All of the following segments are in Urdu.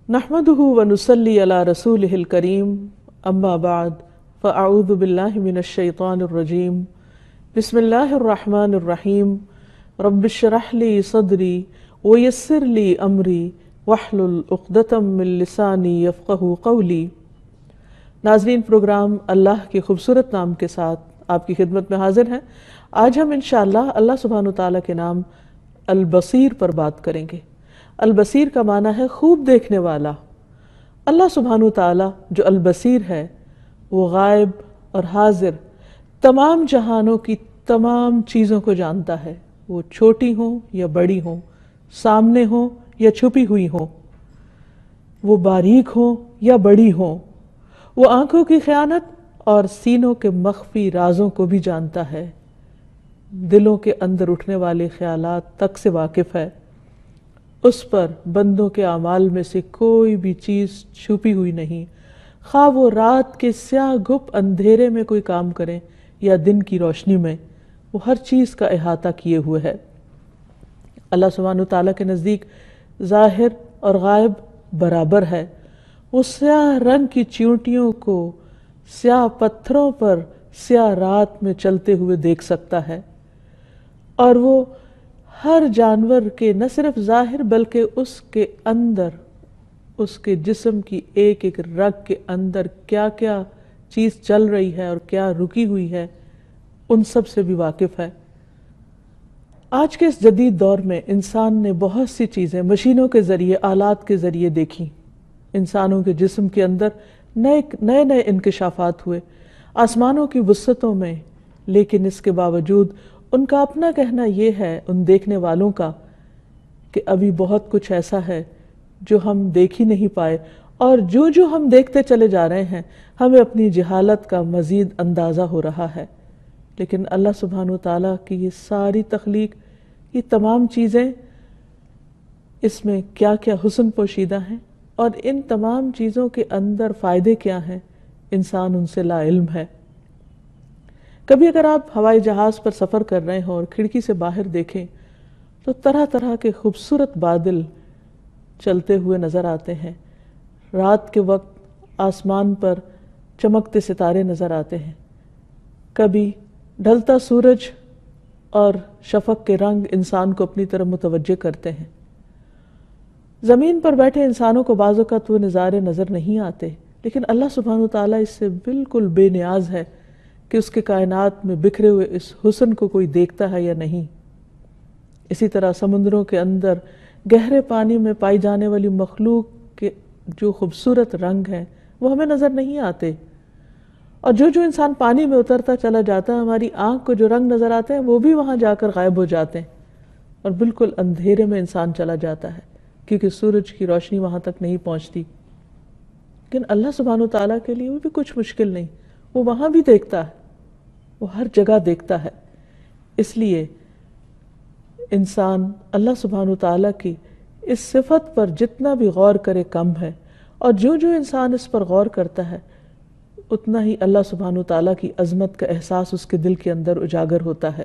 نحمده ونصلي على رسوله الكريم اما بعد فاعوذ بالله من الشيطان الرجيم بسم الله الرحمن الرحيم رب اشرح لي صدري ويسر لي امري واحلل عقدة من لساني يفقهوا قولي۔ ناظرین، پروگرام اللہ کے خوبصورت نام کے ساتھ آپ کی خدمت میں حاضر ہیں۔ آج ہم انشاءاللہ اللہ سبحانہ وتعالیٰ کے نام البصیر پر بات کریں گے۔ البصیر کا معنی ہے خوب دیکھنے والا۔ اللہ سبحانہ وتعالیٰ جو البصیر ہے وہ غائب اور حاضر تمام جہانوں کی تمام چیزوں کو جانتا ہے، وہ چھوٹی ہوں یا بڑی ہوں، سامنے ہوں یا چھپی ہوئی ہوں، وہ باریک ہوں یا بڑی ہوں، وہ آنکھوں کی خیانت اور سینوں کے مخفی رازوں کو بھی جانتا ہے، دلوں کے اندر اٹھنے والے خیالات تک سے واقف ہے۔ اس پر بندوں کے اعمال میں سے کوئی بھی چیز چھپی ہوئی نہیں، خواہ وہ رات کے سیاہ گھپ اندھیرے میں کوئی کام کریں یا دن کی روشنی میں، وہ ہر چیز کا احاطہ کیے ہوئے ہے۔ اللہ سبحانہ وتعالیٰ کے نزدیک ظاہر اور غائب برابر ہے۔ وہ سیاہ رنگ کی چیونٹیوں کو سیاہ پتھروں پر سیاہ رات میں چلتے ہوئے دیکھ سکتا ہے، اور وہ ہر جانور کے نہ صرف ظاہر بلکہ اس کے اندر، اس کے جسم کی ایک ایک رگ کے اندر کیا کیا چیز چل رہی ہے اور کیا رکی ہوئی ہے، ان سب سے بھی واقف ہے۔ آج کے اس جدید دور میں انسان نے بہت سی چیزیں مشینوں کے ذریعے، آلات کے ذریعے دیکھی۔ انسانوں کے جسم کے اندر نئے انکشافات ہوئے آسمانوں کی وسعتوں میں، لیکن اس کے باوجود ان کا اپنا کہنا یہ ہے، ان دیکھنے والوں کا، کہ ابھی بہت کچھ ایسا ہے جو ہم دیکھ ہی نہیں پائے، اور جو ہم دیکھتے چلے جا رہے ہیں ہمیں اپنی جہالت کا مزید اندازہ ہو رہا ہے۔ لیکن اللہ سبحانہ وتعالیٰ کی یہ ساری تخلیق، یہ تمام چیزیں، اس میں کیا کیا حسن پوشیدہ ہیں، اور ان تمام چیزوں کے اندر فائدے کیا ہیں، انسان ان سے لا علم ہے۔ کبھی اگر آپ ہوائی جہاز پر سفر کر رہے ہوں اور کھڑکی سے باہر دیکھیں تو طرح طرح کے خوبصورت بادل چلتے ہوئے نظر آتے ہیں۔ رات کے وقت آسمان پر چمکتے ستارے نظر آتے ہیں، کبھی ڈھلتا سورج اور شفق کے رنگ انسان کو اپنی طرف متوجہ کرتے ہیں۔ زمین پر بیٹھے انسانوں کو بعض اوقات وہ نظارے نظر نہیں آتے، لیکن اللہ سبحانہ وتعالیٰ اس سے بالکل بے نیاز ہے کہ اس کے کائنات میں بکھرے ہوئے اس حسن کو کوئی دیکھتا ہے یا نہیں۔ اسی طرح سمندروں کے اندر گہرے پانی میں پائی جانے والی مخلوق کے جو خوبصورت رنگ ہیں وہ ہمیں نظر نہیں آتے، اور جو انسان پانی میں اترتا چلا جاتا ہے، ہماری آنکھ کو جو رنگ نظر آتے ہیں وہ بھی وہاں جا کر غائب ہو جاتے ہیں، اور بالکل اندھیرے میں انسان چلا جاتا ہے کیونکہ سورج کی روشنی وہاں تک نہیں پہنچتی۔ لیکن اللہ سبحانہ وتعالیٰ کے لیے وہ بھی کچھ مشکل نہیں، وہ وہاں بھی دیکھتا ہے، وہ ہر جگہ دیکھتا ہے۔ اس لیے انسان اللہ سبحانہ وتعالیٰ کی اس صفت پر جتنا بھی غور کرے کم ہے، اور جو انسان اس پر غور کرتا ہے اتنا ہی اللہ سبحانہ وتعالیٰ کی عظمت کا احساس اس کے دل کے اندر اجاگر ہوتا ہے۔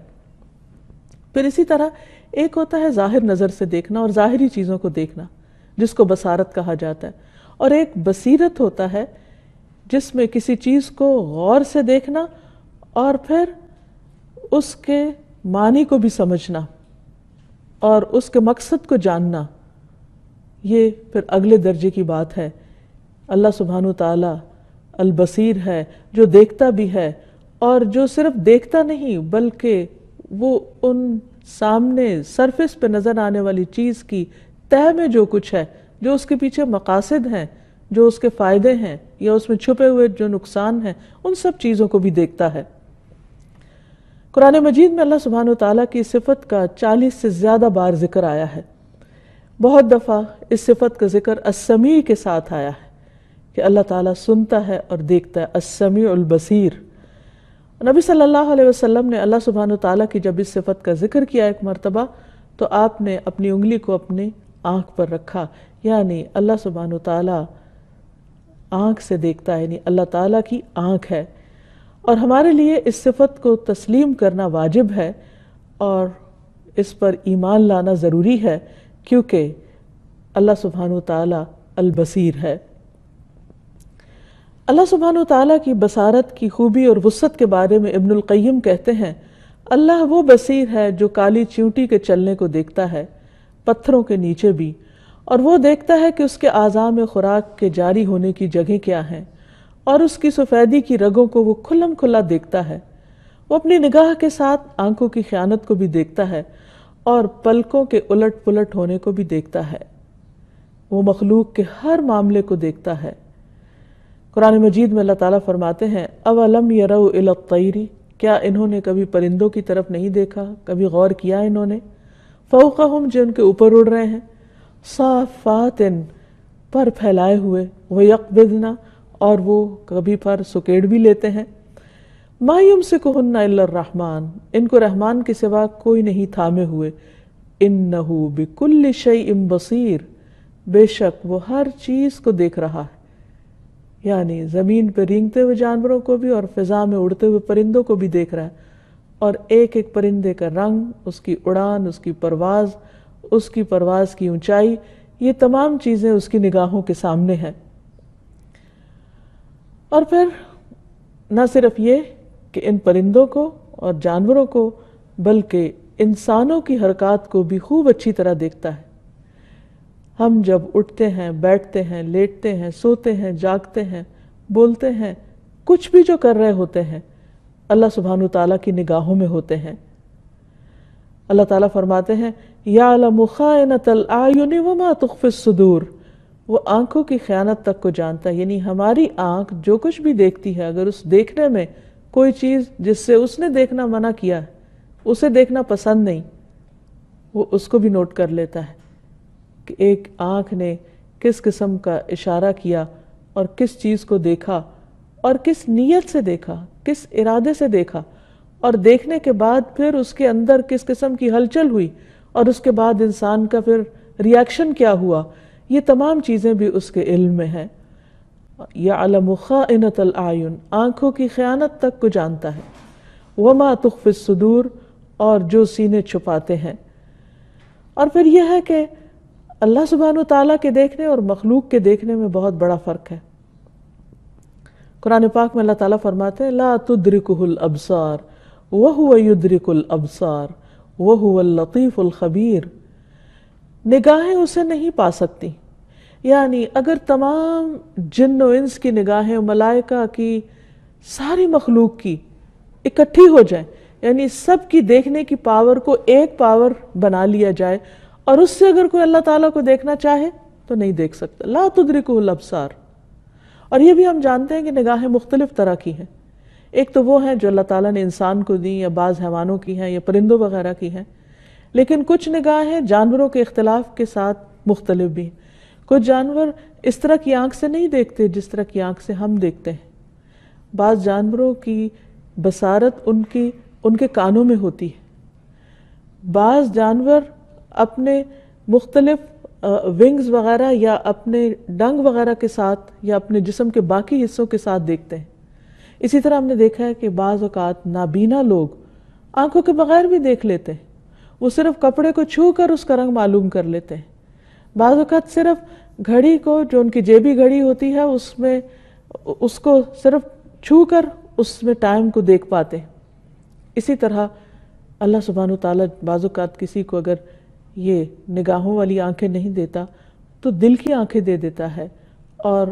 پھر اسی طرح ایک ہوتا ہے ظاہر نظر سے دیکھنا اور ظاہری چیزوں کو دیکھنا، جس کو بصارت کہا جاتا ہے، اور ایک بصیرت ہوتا ہے جس میں کسی چیز کو غور سے دیکھنا اور پھر اس کے معنی کو بھی سمجھنا اور اس کے مقصد کو جاننا۔ یہ پھر اگلے درجے کی بات ہے۔ اللہ سبحانہ وتعالیٰ البصیر ہے، جو دیکھتا بھی ہے، اور جو صرف دیکھتا نہیں بلکہ وہ ان سامنے سرفس پہ نظر آنے والی چیز کی تہہ میں جو کچھ ہے، جو اس کے پیچھے مقاصد ہیں، جو اس کے فائدے ہیں یا اس میں چھپے ہوئے جو نقصان ہیں، ان سب چیزوں کو بھی دیکھتا ہے۔ قرآن مجید میں اللہ سبحانہ وتعالیٰ کی صفت کا 40 سے زیادہ بار ذکر آیا ہے۔ بہت دفعہ اس صفت کا ذکر السمیع کے ساتھ آیا ہے کہ اللہ تعالیٰ سنتا ہے اور دیکھتا ہے، السمیع البصیر۔ نبی صلی اللہ علیہ وسلم نے اللہ سبحانہ وتعالیٰ کی جب اس صفت کا ذکر کیا ایک مرتبہ، تو آپ نے اپنی انگلی کو اپنی آنکھ پر رکھا، یعنی اللہ سبحانہ وتعالیٰ آنکھ سے دیکھتا ہے، یعنی اللہ تعالیٰ کی آنکھ ہے۔ اور ہمارے لیے اس صفت کو تسلیم کرنا واجب ہے اور اس پر ایمان لانا ضروری ہے، کیونکہ اللہ سبحانہ وتعالیٰ البصیر ہے۔ اللہ سبحانہ و تعالیٰ کی بصارت کی خوبی اور وسعت کے بارے میں ابن القیم کہتے ہیں، اللہ وہ بصیر ہے جو کالی چیونٹی کے چلنے کو دیکھتا ہے، پتھروں کے نیچے بھی، اور وہ دیکھتا ہے کہ اس کے اعضاء میں خوراک کے جاری ہونے کی جگہیں کیا ہیں، اور اس کی سفیدی کی رگوں کو وہ کھلم کھلا دیکھتا ہے۔ وہ اپنی نگاہ کے ساتھ آنکھوں کی خیانت کو بھی دیکھتا ہے اور پلکوں کے الٹ پلٹ ہونے کو بھی دیکھتا ہے۔ وہ مخلوق کے ہر معاملے کو دیکھتا ہے۔ قرآن مجید میں اللہ تعالیٰ فرماتے ہیں، اولم یروا الی الطیر، کیا انہوں نے کبھی پرندوں کی طرف نہیں دیکھا، کبھی غور کیا انہوں نے، فوقہم جو ان کے اوپر اڑ رہے ہیں، صافات پر پھیلائے ہوئے، ویقبضن اور وہ کبھی پر سکیڑ بھی لیتے ہیں، ما یمسکہن الا الرحمن، ان کو رحمان کے سوا کوئی نہیں تھامے ہوئے، انہ بکل شیء بصیر، بے شک وہ ہر چیز کو دیکھ رہا ہے، یعنی زمین پہ رینگتے ہوئے جانوروں کو بھی اور فضا میں اڑتے ہوئے پرندوں کو بھی دیکھ رہا ہے، اور ایک ایک پرندے کا رنگ، اس کی اڑان، اس کی پرواز کی اونچائی، یہ تمام چیزیں اس کی نگاہوں کے سامنے ہیں۔ اور پھر نہ صرف یہ کہ ان پرندوں کو اور جانوروں کو، بلکہ انسانوں کی حرکات کو بھی خوب اچھی طرح دیکھتا ہے۔ ہم جب اٹھتے ہیں، بیٹھتے ہیں، لیٹتے ہیں، سوتے ہیں، جاگتے ہیں، بولتے ہیں، کچھ بھی جو کر رہے ہوتے ہیں، اللہ سبحانہ تعالیٰ کی نگاہوں میں ہوتے ہیں۔ اللہ تعالیٰ فرماتے ہیں، یعلم خائنۃ الاعین وما تخفی الصدور، وہ آنکھوں کی خیانت تک کو جانتا ہے، یعنی ہماری آنکھ جو کچھ بھی دیکھتی ہے، اگر اس دیکھنے میں کوئی چیز جس سے اس نے دیکھنا منع کیا ہے، اسے دیکھنا پسند نہیں، وہ اس کو بھی نوٹ کر لیتا ہے کہ ایک آنکھ نے کس قسم کا اشارہ کیا اور کس چیز کو دیکھا اور کس نیت سے دیکھا، کس ارادے سے دیکھا، اور دیکھنے کے بعد پھر اس کے اندر کس قسم کی ہلچل ہوئی، اور اس کے بعد انسان کا پھر ریاکشن کیا ہوا، یہ تمام چیزیں بھی اس کے علم میں ہیں۔ یعلم خائنۃ الاعین، آنکھوں کی خیانت تک کو جانتا ہے، وما تخفی الصدور، اور جو سینے چھپاتے ہیں۔ اور پھر یہ ہے کہ اللہ سبحانہ وتعالیٰ کے دیکھنے اور مخلوق کے دیکھنے میں بہت بڑا فرق ہے۔ قرآن پاک میں اللہ تعالیٰ فرماتے ہیں، لا تدرکہ الابصار وہو یدرک الابصار وہو اللطیف الخبیر، نگاہیں اسے نہیں پا سکتی، یعنی اگر تمام جن و انس کی نگاہیں، ملائکہ کی، ساری مخلوق کی اکٹھی ہو جائیں، یعنی سب کی دیکھنے کی پاور کو ایک پاور بنا لیا جائے، اور اس سے اگر کوئی اللہ تعالیٰ کو دیکھنا چاہے تو نہیں دیکھ سکتا۔ لا تدرکہ الابصار۔ اور یہ بھی ہم جانتے ہیں کہ نگاہیں مختلف طرح کی ہیں، ایک تو وہ ہیں جو اللہ تعالیٰ نے انسان کو دی، یا بعض حیوانوں کی ہیں، یا پرندوں وغیرہ کی ہیں، لیکن کچھ نگاہیں جانوروں کے اختلاف کے ساتھ مختلف بھی ہیں۔ کچھ جانور اس طرح کی آنکھ سے نہیں دیکھتے جس طرح کی آنکھ سے ہم دیکھتے ہیں۔ بعض جانوروں کی بصارت ان کے کانوں میں ہوتی ہے۔ بعض جانور اپنے مختلف ونگز وغیرہ یا اپنے ڈنگ وغیرہ کے ساتھ یا اپنے جسم کے باقی حصوں کے ساتھ دیکھتے ہیں۔ اسی طرح ہم نے دیکھا ہے کہ بعض اوقات نابینا لوگ آنکھوں کے بغیر بھی دیکھ لیتے ہیں، وہ صرف کپڑے کو چھو کر اس کا رنگ معلوم کر لیتے ہیں۔ بعض اوقات صرف گھڑی کو، جو ان کی جیبی گھڑی ہوتی ہے، اس کو صرف چھو کر اس میں ٹائم کو دیکھ پاتے ہیں۔ اسی طرح اللہ سبحانہ وتعالیٰ بعض اوقات کسی کو اگر یہ نگاہوں والی آنکھیں نہیں دیتا تو دل کی آنکھیں دے دیتا ہے، اور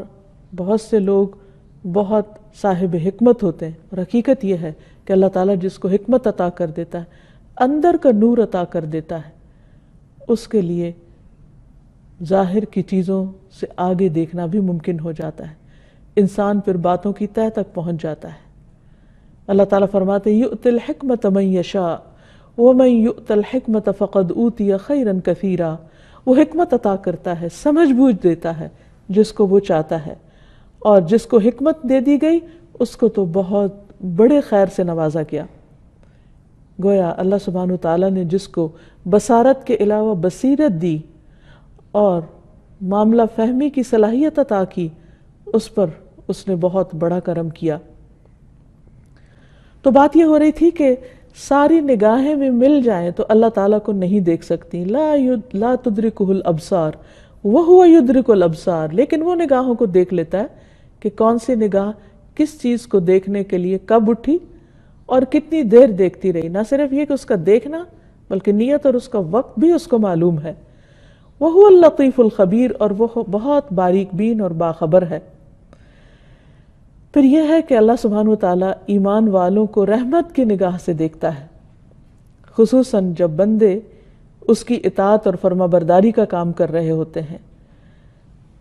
بہت سے لوگ بہت صاحب حکمت ہوتے ہیں، اور حقیقت یہ ہے کہ اللہ تعالیٰ جس کو حکمت عطا کر دیتا ہے، اندر کا نور عطا کر دیتا ہے، اس کے لیے ظاہر کی چیزوں سے آگے دیکھنا بھی ممکن ہو جاتا ہے، انسان پھر باتوں کی تہہ تک پہنچ جاتا ہے۔ اللہ تعالیٰ فرماتے ہیں، یؤتی الحکمۃ من یشاء ومن یؤت الحکمۃ فقد اوتی خیرا کثیرا، وہ حکمت عطا کرتا ہے، سمجھ بوجھ دیتا ہے جس کو وہ چاہتا ہے، اور جس کو حکمت دے دی گئی اس کو تو بہت بڑے خیر سے نوازا گیا۔ گویا اللہ سبحانہ تعالیٰ نے جس کو بصارت کے علاوہ بصیرت دی اور معاملہ فہمی کی صلاحیت عطا کی، اس پر اس نے بہت بڑا کرم کیا۔ تو بات یہ ہو رہی تھی کہ ساری نگاہیں بھی مل جائیں تو اللہ تعالیٰ کو نہیں دیکھ سکتی۔ لا تدرکہ الابصار وَهُوَ يُدْرِكُ الْأَبْصَارَ، لیکن وہ نگاہوں کو دیکھ لیتا ہے کہ کون سی نگاہ کس چیز کو دیکھنے کے لیے کب اٹھی اور کتنی دیر دیکھتی رہی. نہ صرف یہ کہ اس کا دیکھنا بلکہ نیت اور اس کا وقت بھی اس کو معلوم ہے. وَهُوَ اللَّطِيفُ الْخَبِيرُ، اور وہ بہت باریک بین اور باخبر ہے. پھر یہ ہے کہ اللہ سبحانہ وتعالیٰ ایمان والوں کو رحمت کی نگاہ سے دیکھتا ہے، خصوصاً جب بندے اس کی اطاعت اور فرما برداری کا کام کر رہے ہوتے ہیں.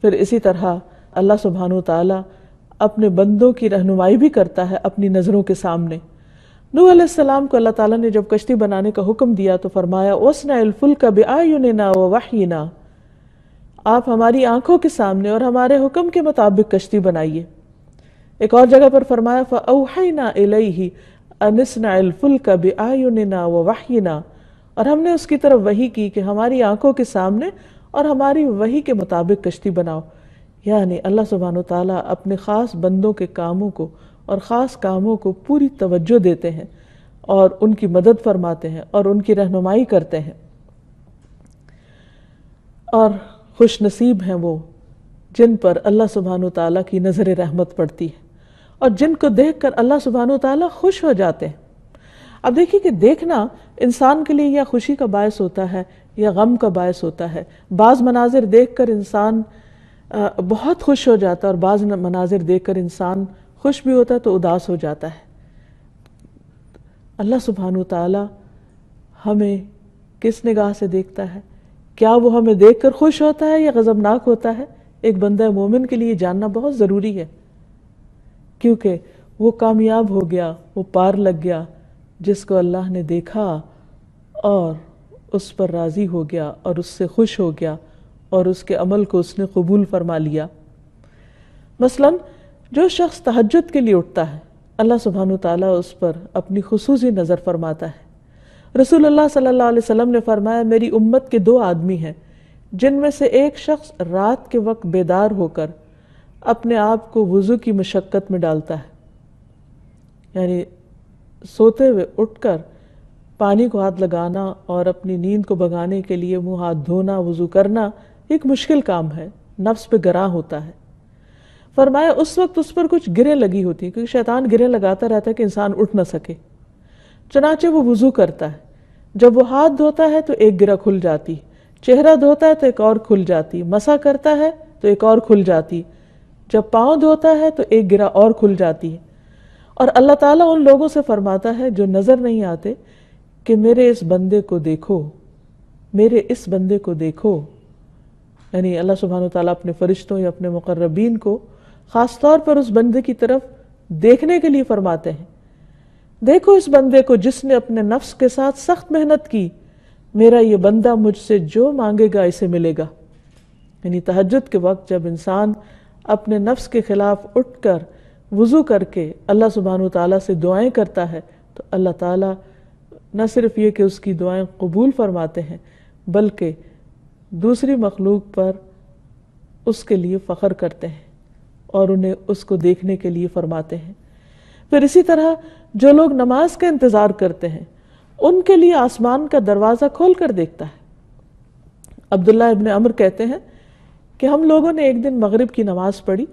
پھر اسی طرح اللہ سبحانہ وتعالیٰ اپنے بندوں کی رہنمائی بھی کرتا ہے اپنی نظروں کے سامنے. نوح علیہ السلام کو اللہ تعالیٰ نے جب کشتی بنانے کا حکم دیا تو فرمایا وَاصْنَعِ الْفُلْكَ بِأَعْيُنِنَا وَوَحْيِنَا، آپ ہماری آنکھوں کے سامنے اور ہمارے حکم کے مطابق کشتی بنائیے. ایک اور جگہ پر فرمایا فَأَوْحَيْنَا إِلَيْهِ أَنِ اصْنَعِ الْفُلْكَ بِأَعْيُنِنَا وَوَحْيِنَا، اور ہم نے اس کی طرف وحی کی کہ ہماری آنکھوں کے سامنے اور ہماری وحی کے مطابق کشتی بناؤ. یعنی اللہ سبحانہ وتعالیٰ اپنے خاص بندوں کے کاموں کو اور خاص کاموں کو پوری توجہ دیتے ہیں اور ان کی مدد فرماتے ہیں اور ان کی رہنمائی کرتے ہیں. اور خوش نصیب ہیں وہ جن پر اللہ سبحانہ وتعالیٰ کی نظر رحمت پڑتی ہے اور جن کو دیکھ کر اللہ سبحانہ وتعالیٰ خوش ہو جاتے ہیں. اب دیکھیے کہ دیکھنا انسان کے لیے یا خوشی کا باعث ہوتا ہے یا غم کا باعث ہوتا ہے. بعض مناظر دیکھ کر انسان بہت خوش ہو جاتا ہے اور بعض مناظر دیکھ کر انسان خوش بھی ہوتا ہے تو اداس ہو جاتا ہے. اللہ سبحانہ وتعالیٰ ہمیں کس نگاہ سے دیکھتا ہے؟ کیا وہ ہمیں دیکھ کر خوش ہوتا ہے یا غضبناک ہوتا ہے؟ ایک بندہ مومن کے لیے جاننا بہت ضروری ہے، کیونکہ وہ کامیاب ہو گیا، وہ پار لگ گیا جس کو اللہ نے دیکھا اور اس پر راضی ہو گیا اور اس سے خوش ہو گیا اور اس کے عمل کو اس نے قبول فرما لیا. مثلاً جو شخص تہجد کے لیے اٹھتا ہے اللہ سبحانہ وتعالیٰ اس پر اپنی خصوصی نظر فرماتا ہے. رسول اللہ صلی اللہ علیہ وسلم نے فرمایا میری امت کے 2 آدمی ہیں جن میں سے ایک شخص رات کے وقت بیدار ہو کر اپنے آپ کو وضو کی مشقت میں ڈالتا ہے، یعنی سوتے ہوئے اٹھ کر پانی کو ہاتھ لگانا اور اپنی نیند کو بھگانے کے لیے منہ ہاتھ دھونا، وضو کرنا ایک مشکل کام ہے، نفس پہ گراں ہوتا ہے. فرمایا اس وقت اس پر کچھ گریں لگی ہوتی ہیں کیونکہ شیطان گریں لگاتا رہتا ہے کہ انسان اٹھ نہ سکے. چنانچہ وہ وضو کرتا ہے، جب وہ ہاتھ دھوتا ہے تو ایک گرہ کھل جاتی، چہرہ دھوتا ہے تو ایک اور کھل جاتی، مسح کرتا ہے تو ایک اور کھل جاتی، جب پاؤں دھوتا ہے تو ایک گرہ اور کھل جاتی ہے. اور اللہ تعالیٰ ان لوگوں سے فرماتا ہے جو نظر نہیں آتے کہ میرے اس بندے کو دیکھو، میرے اس بندے کو دیکھو. یعنی اللہ سبحانہ وتعالیٰ اپنے فرشتوں یا اپنے مقربین کو خاص طور پر اس بندے کی طرف دیکھنے کے لیے فرماتے ہیں، دیکھو اس بندے کو جس نے اپنے نفس کے ساتھ سخت محنت کی، میرا یہ بندہ مجھ سے جو مانگے گا اسے ملے گا. یعنی تہجد کے وقت جب انسان اپنے نفس کے خلاف اٹھ کر وضو کر کے اللہ سبحانہ وتعالیٰ سے دعائیں کرتا ہے تو اللہ تعالیٰ نہ صرف یہ کہ اس کی دعائیں قبول فرماتے ہیں بلکہ دوسری مخلوق پر اس کے لیے فخر کرتے ہیں اور انہیں اس کو دیکھنے کے لیے فرماتے ہیں. پھر اسی طرح جو لوگ نماز کا انتظار کرتے ہیں ان کے لیے آسمان کا دروازہ کھول کر دیکھتا ہے. عبداللہ ابن عمر کہتے ہیں کہ ہم لوگوں نے ایک دن مغرب کی نماز پڑھی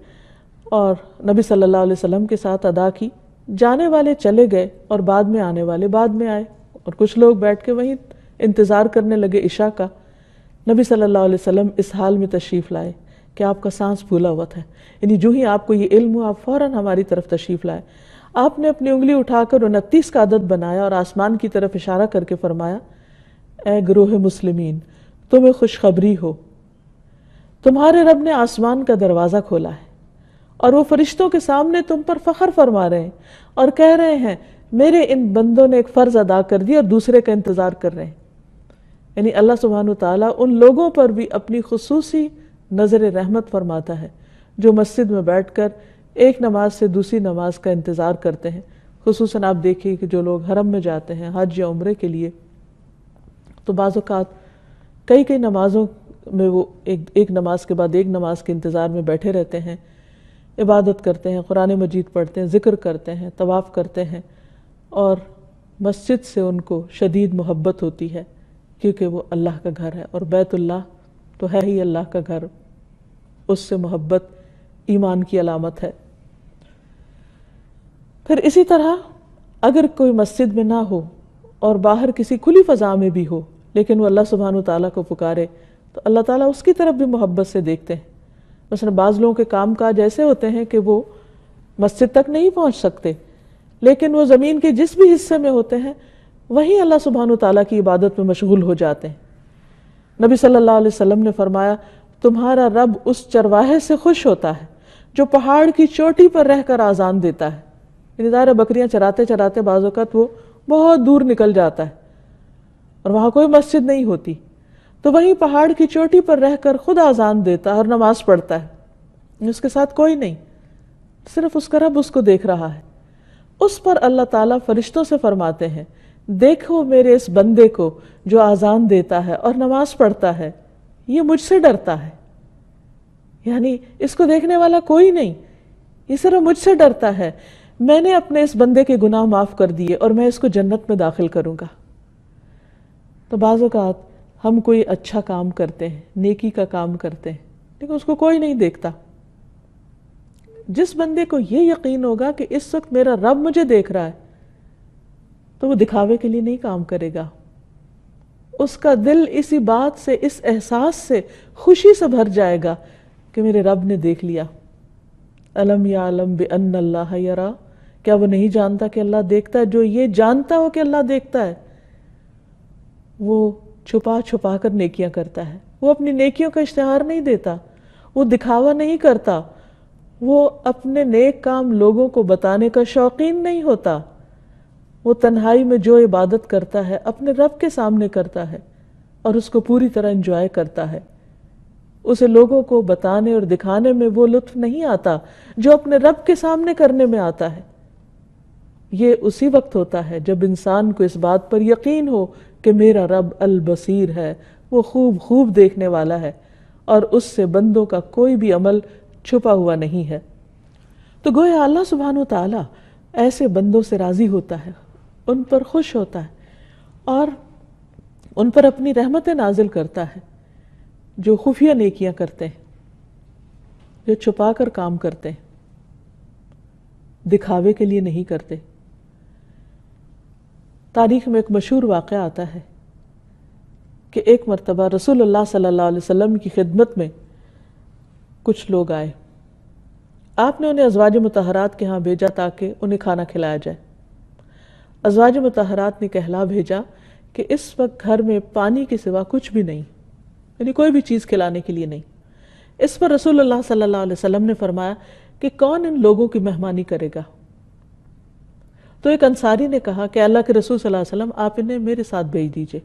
اور نبی صلی اللہ علیہ وسلم کے ساتھ ادا کی. جانے والے چلے گئے اور بعد میں آنے والے بعد میں آئے اور کچھ لوگ بیٹھ کے وہیں انتظار کرنے لگے عشاء کا. نبی صلی اللہ علیہ وسلم اس حال میں تشریف لائے کہ آپ کا سانس پھولا ہوا تھا، یعنی جو ہی آپ کو یہ علم ہوا آپ فوراً ہماری طرف تشریف لائے. آپ نے اپنی انگلی اٹھا کر 29 کا عدد بنایا اور آسمان کی طرف اشارہ کر کے فرمایا اے گروہ مسلمین تمہیں خوشخبری ہو، تمہارے رب نے آسمان کا دروازہ کھولا ہے اور وہ فرشتوں کے سامنے تم پر فخر فرما رہے ہیں اور کہہ رہے ہیں میرے ان بندوں نے ایک فرض ادا کر دیا اور دوسرے کا انتظار کر رہے ہیں. یعنی اللہ سبحانہ وتعالیٰ ان لوگوں پر بھی اپنی خصوصی نظر رحمت فرماتا ہے جو مسجد میں بیٹھ کر ایک نماز سے دوسری نماز کا انتظار کرتے ہیں. خصوصاً آپ دیکھیے کہ جو لوگ حرم میں جاتے ہیں حج یا عمرے کے لیے تو بعض اوقات کئی نمازوں میں وہ ایک نماز کے بعد ایک نماز کے انتظار میں بیٹھے رہتے ہیں، عبادت کرتے ہیں، قرآن مجید پڑھتے ہیں، ذکر کرتے ہیں، طواف کرتے ہیں اور مسجد سے ان کو شدید محبت ہوتی ہے کیونکہ وہ اللہ کا گھر ہے اور بیت اللہ تو ہے ہی اللہ کا گھر، اس سے محبت ایمان کی علامت ہے۔ پھر اسی طرح اگر کوئی مسجد میں نہ ہو اور باہر کسی کھلی فضا میں بھی ہو لیکن وہ اللہ سبحانہ وتعالیٰ کو پکارے تو اللہ تعالیٰ اس کی طرف بھی محبت سے دیکھتے ہیں۔ مثلا بعض لوگوں کے کام کاج ایسے ہوتے ہیں کہ وہ مسجد تک نہیں پہنچ سکتے، لیکن وہ زمین کے جس بھی حصے میں ہوتے ہیں وہیں اللہ سبحانہ وتعالیٰ کی عبادت میں مشغول ہو جاتے ہیں۔ نبی صلی اللہ علیہ وسلم نے فرمایا تمہارا رب اس چرواہے سے خوش ہوتا ہے جو پہاڑ کی چوٹی پر رہ کر آذان دیتا ہے۔ یعنی ظاہر بکریاں چراتے چراتے بعض اوقات وہ بہت دور نکل جاتا ہے اور وہاں کوئی مسجد نہیں ہوتی، تو وہیں پہاڑ کی چوٹی پر رہ کر خود آذان دیتا ہے اور نماز پڑھتا ہے، اس کے ساتھ کوئی نہیں، صرف اس کا رب اس کو دیکھ رہا ہے۔ اس پر اللہ تعالیٰ فرشتوں سے فرماتے ہیں دیکھو میرے اس بندے کو جو آذان دیتا ہے اور نماز پڑھتا ہے، یہ مجھ سے ڈرتا ہے۔ یعنی اس کو دیکھنے والا کوئی نہیں، یہ صرف مجھ سے ڈرتا ہے، میں نے اپنے اس بندے کے گناہ معاف کر دیے اور میں اس کو جنت میں داخل کروں گا۔ تو بعض اوقات ہم کوئی اچھا کام کرتے ہیں، نیکی کا کام کرتے ہیں، لیکن اس کو کوئی نہیں دیکھتا۔ جس بندے کو یہ یقین ہوگا کہ اس وقت میرا رب مجھے دیکھ رہا ہے تو وہ دکھاوے کے لیے نہیں کام کرے گا، اس کا دل اسی بات سے، اس احساس سے خوشی سے بھر جائے گا کہ میرے رب نے دیکھ لیا۔ الم یعلم بان اللہ یرا، کیا وہ نہیں جانتا کہ اللہ دیکھتا ہے؟ جو یہ جانتا ہو کہ اللہ دیکھتا ہے وہ چھپا چھپا کر نیکیاں کرتا ہے، وہ اپنی نیکیوں کا اشتہار نہیں دیتا، وہ دکھاوا نہیں کرتا، وہ اپنے نیک کام لوگوں کو بتانے کا شوقین نہیں ہوتا، وہ تنہائی میں جو عبادت کرتا ہے اپنے رب کے سامنے کرتا ہے اور اس کو پوری طرح انجوائے کرتا ہے۔ اسے لوگوں کو بتانے اور دکھانے میں وہ لطف نہیں آتا جو اپنے رب کے سامنے کرنے میں آتا ہے۔ یہ اسی وقت ہوتا ہے جب انسان کو اس بات پر یقین ہو کہ میرا رب البصیر ہے، وہ خوب خوب دیکھنے والا ہے اور اس سے بندوں کا کوئی بھی عمل چھپا ہوا نہیں ہے۔ تو گویا اللہ سبحانہ وتعالی ایسے بندوں سے راضی ہوتا ہے، ان پر خوش ہوتا ہے اور ان پر اپنی رحمتیں نازل کرتا ہے جو خفیہ نیکیاں کرتے ہیں، جو چھپا کر کام کرتے ہیں، دکھاوے کے لیے نہیں کرتے۔ تاریخ میں ایک مشہور واقعہ آتا ہے کہ ایک مرتبہ رسول اللہ صلی اللہ علیہ وسلم کی خدمت میں کچھ لوگ آئے، آپ نے انہیں ازواج مطہرات کے ہاں بھیجا تاکہ انہیں کھانا کھلایا جائے۔ ازواج مطہرات نے کہلا بھیجا کہ اس وقت گھر میں پانی کے سوا کچھ بھی نہیں، یعنی کوئی بھی چیز کھلانے کے لیے نہیں۔ اس پر رسول اللہ صلی اللہ علیہ وسلم نے فرمایا کہ کون ان لوگوں کی مہمانی کرے گا؟ تو ایک انصاری نے کہا کہ اللہ کے رسول صلی اللہ علیہ وسلم آپ انہیں میرے ساتھ بھیج دیجئے۔